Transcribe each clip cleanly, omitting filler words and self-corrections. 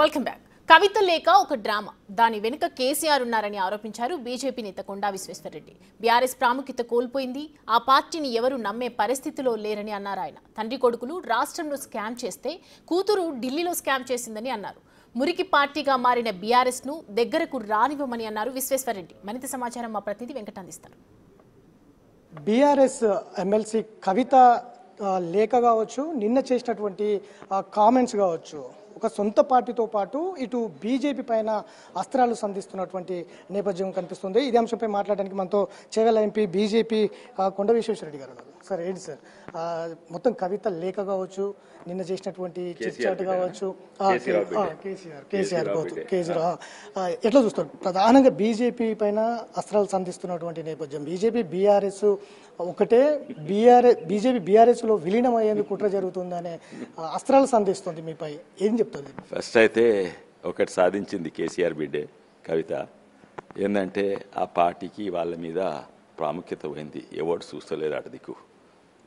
Welcome back. కవిత లేక ఒక drama, దాని వెనుక కేసీఆర్ ఉన్నారని ఆరోపించారు బీజేపీ నేత కొండా విశ్వేశ్వరరెడ్డి. బీఆర్ఎస్ ప్రాముఖ్యత కోల్పోయింది, ఆ పార్టీని ఎవరు నమ్మే పరిస్థితిలో లేరని అన్నారు ఆయన. తండ్రి కొడుకులు రాష్ట్రంలో స్కామ్ చేస్తే కూతురు ఢిల్లీలో స్కామ్ చేసిందని అన్నారు. మురికి పార్టీగా మారిన బీఆర్ఎస్ ను దగ్గరకు రానివ్వమని అన్నారు విశ్వేశ్వరరెడ్డి. మరింత సమాచారం మా ప్రతినిధి వెంకట అందిస్తారు. బీఆర్ఎస్ ఎమ్మెల్సీ కవిత లేఖ కావచ్చు, నిన్న చేసినటువంటి కామెంట్స్ కావచ్చు, ఒక సొంత పార్టీతో పాటు ఇటు బీజేపీ పైన అస్త్రాలు సంధిస్తున్నటువంటి నేపథ్యం కనిపిస్తుంది. ఇదే అంశంపై మాట్లాడడానికి మనతో చేవెళ్ల ఎంపీ బీజేపీ కొండ విశ్వేశ్వరరెడ్డి గారు ఉన్నారు. సార్ ఏంటి సార్, మొత్తం కవిత లేఖ కావచ్చు, నిన్న చేసినటువంటి చిట్చాట్ కావచ్చు, కేసీఆర్ ఎట్లా చూస్తారు? ప్రధానంగా బీజేపీ పైన అస్త్రాలు సంధిస్తున్నటువంటి నేపథ్యం, బీజేపీ బీఆర్ఎస్ ఒకటే, బీజేపీ బీఆర్ఎస్ లో విలీనం అయ్యేందుకు కుట్ర జరుగుతుందనే అస్త్రాలు సంధిస్తుంది. మీపై ఏం చెప్తుంది? ఫస్ట్ అయితే ఒకటి సాధించింది కేసీఆర్ బిడ్డే కవిత. ఏంటంటే ఆ పార్టీకి వాళ్ళ మీద ప్రాముఖ్యత పోయింది, ఎవరు చూస్తలేదు అటు దిక్కు.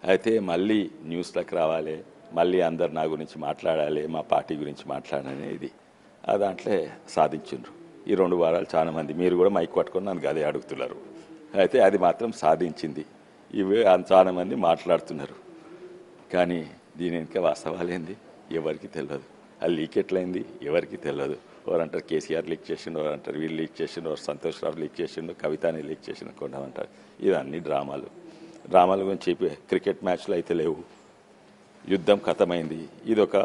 అయితే మళ్ళీ న్యూస్లకు రావాలి, మళ్ళీ అందరు నా గురించి మాట్లాడాలి, మా పార్టీ గురించి మాట్లాడాలనేది ఆ దాంట్లో సాధించుండ్రు. ఈ 2 వారాలు చాలా మంది మీరు కూడా మైక్ పట్టుకొని నన్ను అదే అడుగుతున్నారు. అయితే అది మాత్రం సాధించింది. ఇవి చాలా మంది మాట్లాడుతున్నారు, కానీ దీని వెనుక వాస్తవాలేంది ఎవరికి తెలియదు. అది లీక్ ఎట్లయింది ఎవరికి తెలియదు. ఎవరంటారు కేసీఆర్ లీక్ చేసిండు, ఎవరంటారు వీళ్ళు లీక్ చేసిండు, ఎవరు సంతోష్ రావు లీక్ చేసిండు, కవితని లీక్ చేసిండు కొంటామంటారు. ఇవన్నీ డ్రామాల గురించి చెప్పి క్రికెట్ మ్యాచ్లు అయితే లేవు, యుద్ధం ఖతమైంది. ఇది ఒక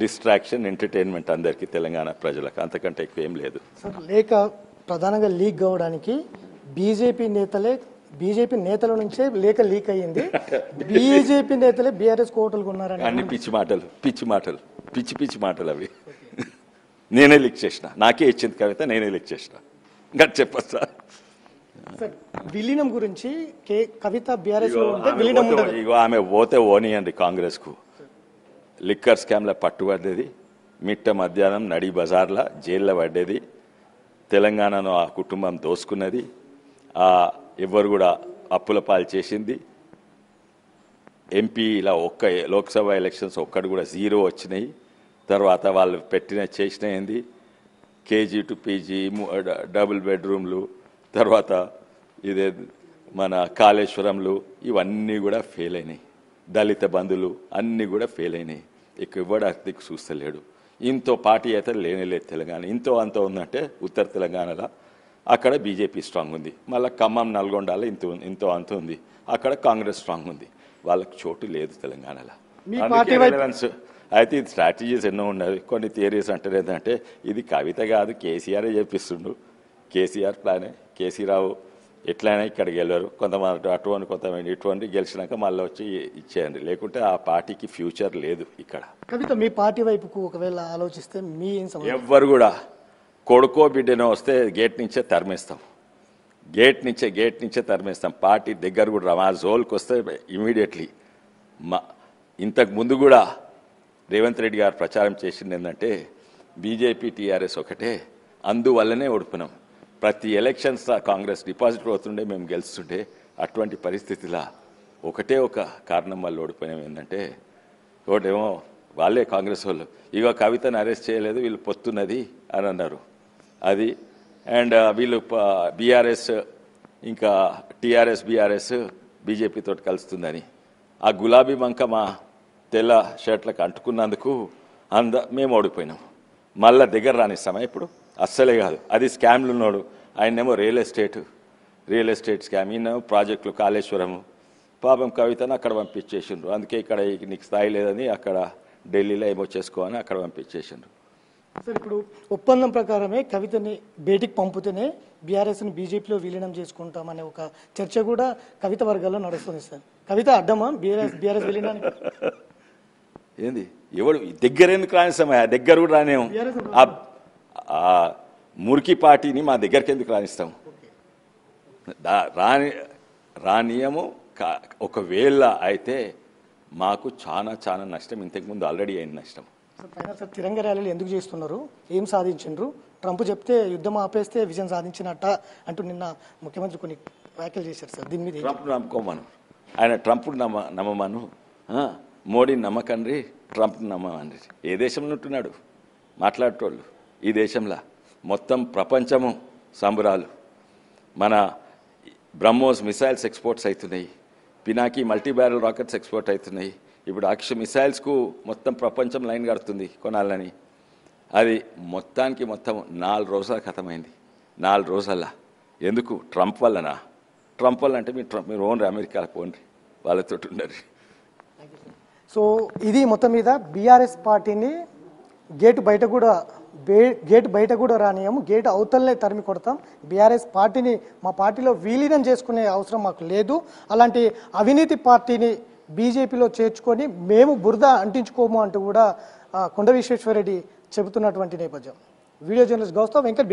డిస్ట్రాక్షన్, ఎంటర్టైన్మెంట్ అందరికీ, తెలంగాణ ప్రజలకు, అంతకంటే ఎక్కువ ఏం లేదు. లేక ప్రధానంగా లీక్ కావడానికి బీజేపీ నేతల నుంచే లేక లీక్ అయ్యింది. బీజేపీ నేతలే బీఆర్ఎస్ కోటలు ఉన్నారని అన్ని పిచ్చి మాటలు అవి. నేనే లీక్ చేసిన, నాకే ఇచ్చింది కవిత, నేనే లీక్ చేసిన. ఇంకా చెప్పొచ్చా? విలీనం గురించి కవిత బీఆర్ఎస్ ఆమె పోతే ఓనియండి కాంగ్రెస్ కు. లిక్కర్ స్కామ్ల పట్టుబడ్డది, మిట్ట మధ్యాహ్నం నడి బజార్ల జైల్లో పడ్డది, తెలంగాణను ఆ కుటుంబం దోసుకున్నది, ఎవరు కూడా అప్పుల పాలు చేసింది. ఎంపీల లోక్సభ ఎలక్షన్స్ ఒక్కడు కూడా 0 వచ్చినాయి. తర్వాత వాళ్ళు చేసినది కేజీ టు పీజీ, డబుల్ బెడ్రూమ్లు, తర్వాత ఇదే మన కాళేశ్వరంలు, ఇవన్నీ కూడా ఫెయిల్ అయినాయి. దళిత బంధులు అన్నీ కూడా ఫెయిల్ అయినాయి. ఇక ఇవ్వడు అతికి చూస్తలేడు. ఇంతో పార్టీ అయితే లేనేలేదు తెలంగాణ. ఇంతో అంత ఉందంటే ఉత్తర తెలంగాణలో అక్కడ బీజేపీ స్ట్రాంగ్ ఉంది. మళ్ళీ ఖమ్మం, నల్గొండలో ఇంతో అంత ఉంది, అక్కడ కాంగ్రెస్ స్ట్రాంగ్ ఉంది. వాళ్ళకి చోటు లేదు తెలంగాణలో. అయితే ఇది స్ట్రాటజీస్ ఎన్నో ఉన్నది. కొన్ని థియరీస్ అంటారు ఏంటంటే ఇది కవిత కాదు కేసీఆరే చెప్పిస్తుండు, కేసీఆర్ ప్లానే, కేసీరావు ఎట్లయినా ఇక్కడికి వెళ్ళారు, కొంతమంది అటువంటి కొంతమంది ఇటువంటి గెలిచినాక మళ్ళీ వచ్చి ఇచ్చేయండి, లేకుంటే ఆ పార్టీకి ఫ్యూచర్ లేదు ఇక్కడ. కవిత మీ పార్టీ వైపుకు ఒకవేళ ఆలోచిస్తే మీ ఎవ్వరు కూడా కొడుకో బిడ్డనో వస్తే గేట్ నుంచే తరిమేస్తాం. పార్టీ దగ్గర కూడా మా జోల్కి వస్తే ఇమీడియట్లీ ఇంతకు ముందు కూడా రేవంత్ రెడ్డి గారు ప్రచారం చేసింది ఏంటంటే బీజేపీ టీఆర్ఎస్ ఒకటే, అందువల్లనే ఓడిపోయినాం. ప్రతి ఎలక్షన్స్ కాంగ్రెస్ డిపాజిట్ అవుతుండే, మేము గెలుస్తుండే. అటువంటి పరిస్థితిలా ఒకటే ఒక కారణం వల్ల ఓడిపోయినాం. ఏంటంటే ఒకటేమో వాళ్ళే కాంగ్రెస్ వాళ్ళు ఇక కవితను అరెస్ట్ చేయలేదు, వీళ్ళు పొత్తున్నది అని అన్నారు. అది అండ్ వీళ్ళు బీఆర్ఎస్ ఇంకా టీఆర్ఎస్ బీఆర్ఎస్ బీజేపీతో కలుస్తుందని ఆ గులాబీ బంక మా తెల్ల షర్ట్లకు అంటుకున్నందుకు మేము ఓడిపోయినాం. మళ్ళా దగ్గర రానిస్తామా? ఇప్పుడు అస్సలే కాదు. అది స్కామ్లు ఉన్నాడు, ఆయనేమో రియల్ ఎస్టేట్ స్కామ్, ఈయనేమో ప్రాజెక్టులు, కాళేశ్వరము. పాపం కవితను అక్కడ పంపించేసిండ్రు. అందుకే ఇక్కడ నీకు స్థాయి లేదని అక్కడ ఢిల్లీలో ఏమో చేసుకోని అక్కడ పంపించేసిండ్రు. సార్ ఇప్పుడు ఒప్పందం ప్రకారమే కవితని బయటికి పంపితేనే బీఆర్ఎస్ని బీజేపీలో విలీనం చేసుకుంటామనే ఒక చర్చ కూడా కవిత వర్గాల్లో నడుస్తుంది. సార్ కవిత అడ్డమా బీఆర్ఎస్ విలీనానికి? ఏంది ఎవడు దగ్గర ఎందుకు రానిస్తామా? దగ్గర కూడా రానేము. మురికి పార్టీని మా దగ్గరికి ఎందుకు రానిస్తాము? రానియము. ఒకవేళ అయితే మాకు చాలా నష్టం, ఇంతకుముందు ఆల్రెడీ అయిన నష్టం. సార్ తిరంగ ర్యాలీలు ఎందుకు చేస్తున్నారు, ఏం సాధించిండ్రు? ట్రంప్ చెప్తే యుద్ధం ఆపేస్తే విజయం సాధించినట్ట అంటూ నిన్న ముఖ్యమంత్రి కొన్ని వ్యాఖ్యలు చేశారు. సార్ దీని మీద ట్రంప్ నమ్ముకోమను, ఆయన ట్రంప్ నమ్మమను, మోడీని నమ్మకండి, ట్రంప్ నమ్మమండి. ఏ దేశంలో ఉంటున్నాడు? మాట్లాడేటోళ్ళు ఈ దేశంలో. మొత్తం ప్రపంచము సంబరాలు. మన బ్రహ్మోస్ మిసైల్స్ ఎక్స్పోర్ట్స్ అవుతున్నాయి, Pinaka multi barrel rockets export అవుతున్నాయి. ఇప్పుడు అక్ష మిసైల్స్కు మొత్తం ప్రపంచం లైన్ కడుతుంది కొనాలని. అది మొత్తానికి మొత్తం 4 రోజుల ఖతమైంది. 4 రోజుల్లో. ఎందుకు? ట్రంప్ వల్లనా? ట్రంప్ వల్ల అంటే మీరు ఓన్రి అమెరికాలకు పోండి, వాళ్ళతో ఉండరు. సో ఇది మొత్తం మీద బీఆర్ఎస్ పార్టీని గేటు బయట కూడా రానియము, గేటు అవతలనే తరిమి కొడతాం. బీఆర్ఎస్ పార్టీని మా పార్టీలో విలీనం చేసుకునే అవసరం మాకు లేదు. అలాంటి అవినీతి పార్టీని బీజేపీలో చేర్చుకొని మేము బురద అంటించుకోము అంటూ కూడా కొండ విశ్వేశ్వరరెడ్డి చెబుతున్నటువంటి నేపథ్యం. Video journalist Gaustav Venkat.